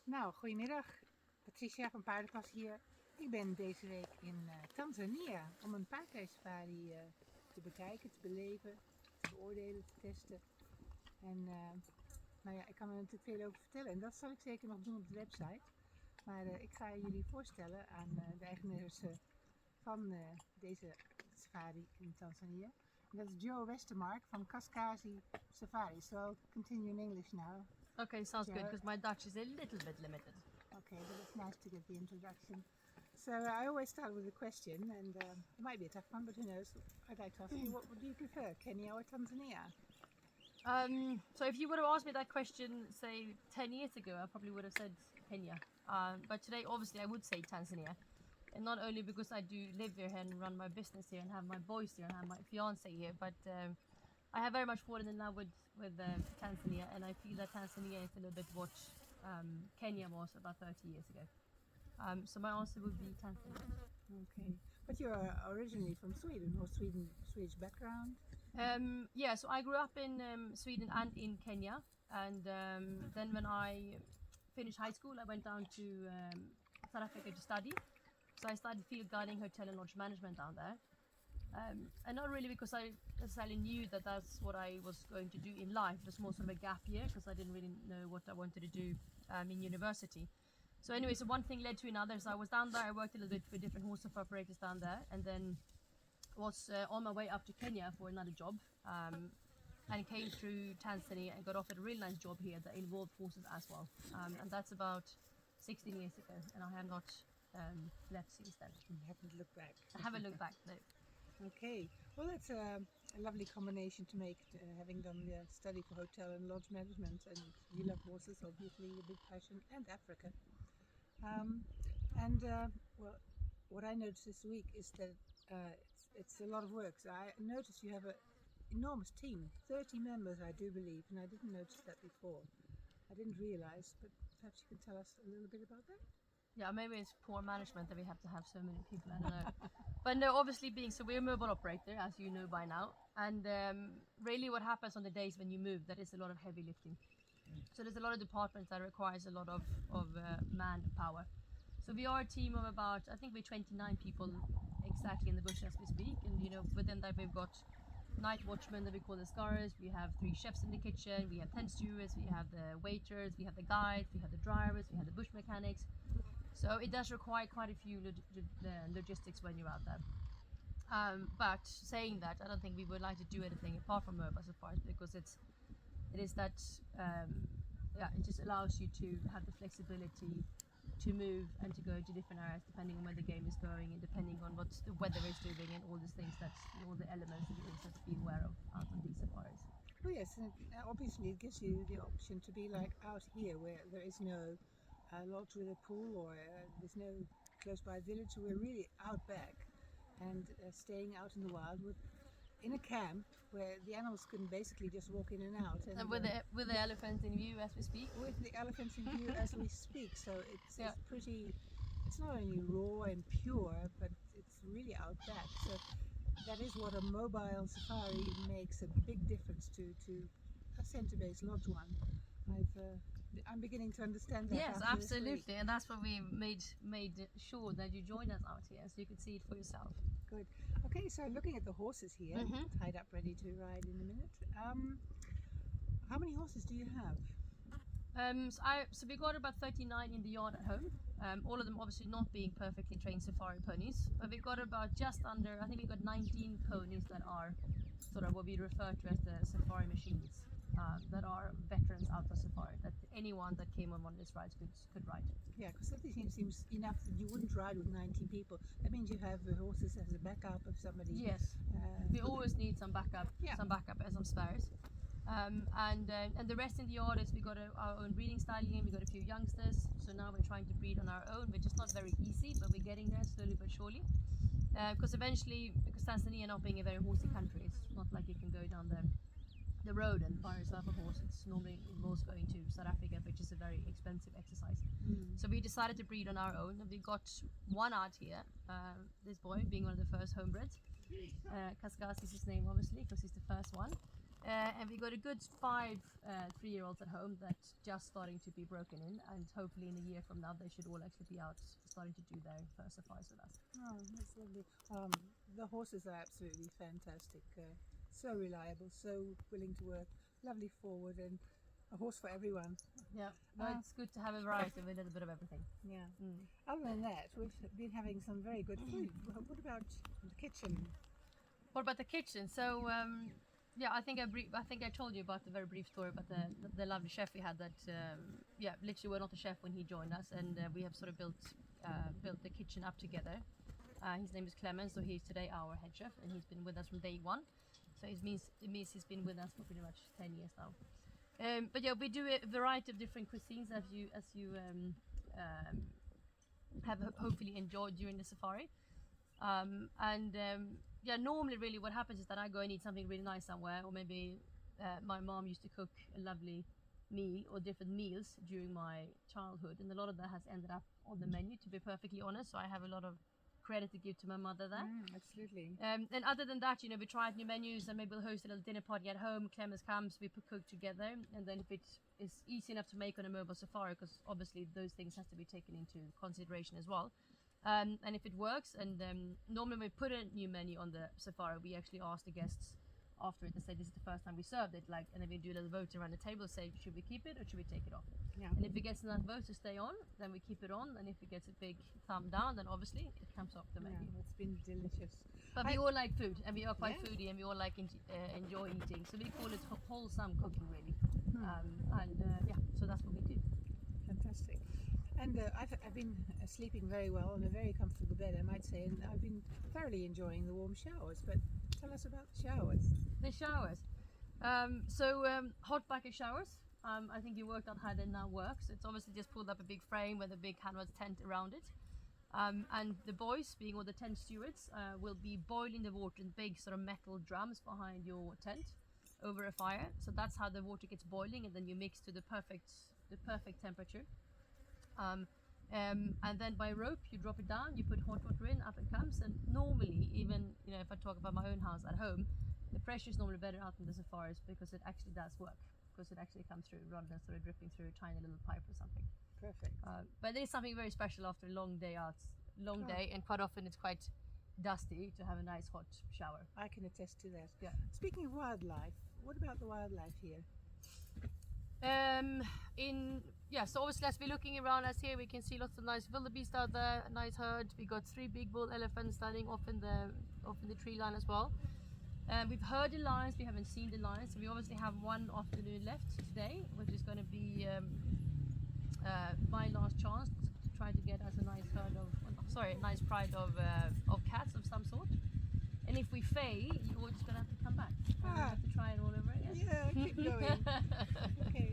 Nou, goedemiddag. Patricia van Paardenpas hier. Ik ben deze week in Tanzania om een paardrijsafari te bekijken, te beleven, te beoordelen, te testen. En nou ja, ik kan er natuurlijk veel over vertellen en dat zal ik zeker nog doen op de website. Maar ik ga jullie voorstellen aan de eigenares van deze safari in Tanzania. And that's Joe Westermark from Kaskazi Safari. So I'll continue in English now. Okay, sounds Joe. good because my Dutch is a little bit limited. Okay, but it's nice to get the introduction. So I always start with a question, and it might be a tough one, but who knows? I'd like to ask you, what would you prefer, Kenya or Tanzania? So if you would have asked me that question, say 10 years ago, I probably would have said Kenya. But today, obviously, I would say Tanzania. And not only because I do live here and run my business here and have my boys here and have my fiance here, but I have very much fallen in love with Tanzania, and I feel that Tanzania is a little bit what Kenya was about 30 years ago. So my answer would be Tanzania. Okay, but you're originally from Sweden, or Swedish background? Yeah, so I grew up in Sweden and in Kenya, and then when I finished high school, I went down to South Africa to study. So I studied field guiding, hotel and lodge management down there. And not really because I necessarily knew that that's what I was going to do in life. It was more sort of a gap year because I didn't really know what I wanted to do in university. So anyway, so one thing led to another. So I was down there, I worked a little bit with different horse operators down there, and then was on my way up to Kenya for another job, and came through Tanzania and got offered a really nice job here that involved horses as well. And that's about 16 years ago, and I have not left since then. You haven't looked back. I haven't looked back, no. Okay, well that's a lovely combination to make, having done the study for hotel and lodge management, and you love horses, obviously, a big passion, and Africa. Well, what I noticed this week is that it's a lot of work. So I noticed you have an enormous team, 30 members I do believe, and I didn't notice that before. I didn't realize, but perhaps you can tell us a little bit about that? Yeah, maybe it's poor management that we have to have so many people, I don't know. But no, obviously so we're a mobile operator, as you know by now. And really what happens on the days when you move, that is a lot of heavy lifting. So there's a lot of departments that requires a lot of manpower. So we are a team of about, I think we're 29 people exactly in the bush as we speak. And you know, within that we've got night watchmen that we call the scarers, we have 3 chefs in the kitchen, we have 10 stewards, we have the waiters, we have the guides, we have the drivers, we have the bush mechanics. So it does require quite a few logistics when you're out there. But saying that, I don't think we would like to do anything apart from mobile safaris, because it is that it just allows you to have the flexibility to move and to go to different areas depending on where the game is going and depending on what the weather is doing and all these things, all the elements that you also have to be aware of out on these safaris. Oh yes, and obviously it gives you the option to be like out here where there is no lodge with a pool, or there's no close by village, so we're really out back and staying out in the wild in a camp where the animals can basically just walk in and out. And with the elephants in view as we speak. With the elephants in view as we speak, so it's pretty, it's not only raw and pure, but it's really out back. So that is what a mobile safari makes a big difference to a centre-based lodge one. I'm beginning to understand that. Yes, absolutely, and that's why we made sure that you join us out here, so you could see it for yourself. Good. Okay, so looking at the horses here, tied up, ready to ride in a minute. How many horses do you have? So we got about 39 in the yard at home. All of them obviously not being perfectly trained safari ponies, but we got about just under, I think we got 19 ponies that are sort of what we refer to as the safari machines. That are veterans out of safari, that anyone that came on one of these rides could ride. Yeah, because that seems enough that you wouldn't ride with 19 people. That means you have the horses as a backup of somebody. Yes, we always need some backup and some spares. And the rest in the yard is we got our own breeding stallion, we got a few youngsters, so now we're trying to breed on our own, which is not very easy, but we're getting there slowly but surely. Because Tanzania not being a very horsey country, it's not like you can go down the road and buy yourself a horse. It's normally involves going to South Africa, which is a very expensive exercise. So we decided to breed on our own, and we got one out here, this boy being one of the first homebreds. Kaskazi is his name obviously, because he's the first one. And we got a good 5 3-year-olds at home that's just starting to be broken in, and hopefully in a year from now they should all actually be out starting to do their first safaris with us. Oh, that's lovely. The horses are absolutely fantastic. So reliable, so willing to work, lovely forward, and a horse for everyone. Yeah, no, it's good to have a variety of a little bit of everything. Yeah. Other than that, we've been having some very good food. What about the kitchen? What about the kitchen? So yeah, I think I told you about the very brief story about the lovely chef we had. That yeah, literally we're not a chef when he joined us, and we have sort of built the kitchen up together. His name is Clemens, so he's today our head chef, and he's been with us from day one. So it means he's been with us for pretty much 10 years now. But yeah, we do a variety of different cuisines as you have hopefully enjoyed during the safari. Yeah, normally really what happens is that I go and eat something really nice somewhere, or maybe my mom used to cook a lovely meal or different meals during my childhood, and a lot of that has ended up on the menu, to be perfectly honest. So I have a lot of credit to give to my mother there. Absolutely. And other than that, we tried new menus, and maybe we'll host a little dinner party at home. Clemens comes, we cook together, and then if it is easy enough to make on a mobile safari, because obviously those things has to be taken into consideration as well. And if it works, and normally when we put a new menu on the safari, we actually ask the guests after it to say this is the first time we served it, and then we do a little vote around the table, say should we keep it or should we take it off. Yeah. And if it gets enough votes to stay on, then we keep it on, and if it gets a big thumb down, then obviously it comes off the menu. Yeah, it's been delicious. But we all like food, and we are quite foodie, and we all like enjoy eating, so we call it wholesome cooking really. Yeah, so that's what we do. Fantastic. And I've been sleeping very well on a very comfortable bed, I might say, and I've been thoroughly enjoying the warm showers. But tell us about the showers. The showers. Hot bucket showers. I think you worked out how that now works. It's obviously just pulled up a big frame with a big canvas tent around it. And the boys, being all the tent stewards, will be boiling the water in big sort of metal drums behind your tent over a fire. So that's how the water gets boiling, and then you mix to the perfect temperature. And then by rope you drop it down, you put hot water in, up it comes. And normally, even if I talk about my own house at home, the pressure is normally better out in the safaris, because it actually does work, because it actually comes through rather than sort of dripping through a tiny little pipe or something. Perfect. But there is something very special after a long day out, day, and quite often it's quite dusty to have a nice hot shower. I can attest to that. Yeah. Speaking of wildlife, what about the wildlife here? So obviously as we're looking around us here, we can see lots of nice wildebeest out there, a nice herd. We got 3 big bull elephants standing off in the tree line as well. We've heard the lions, we haven't seen the lions, so we obviously have one afternoon left today, which is going to be my last chance to try to get us a nice pride of cats of some sort. And if we fail, you're just going to have to come back. And we have to try it all over again. Yeah, keep going. Okay.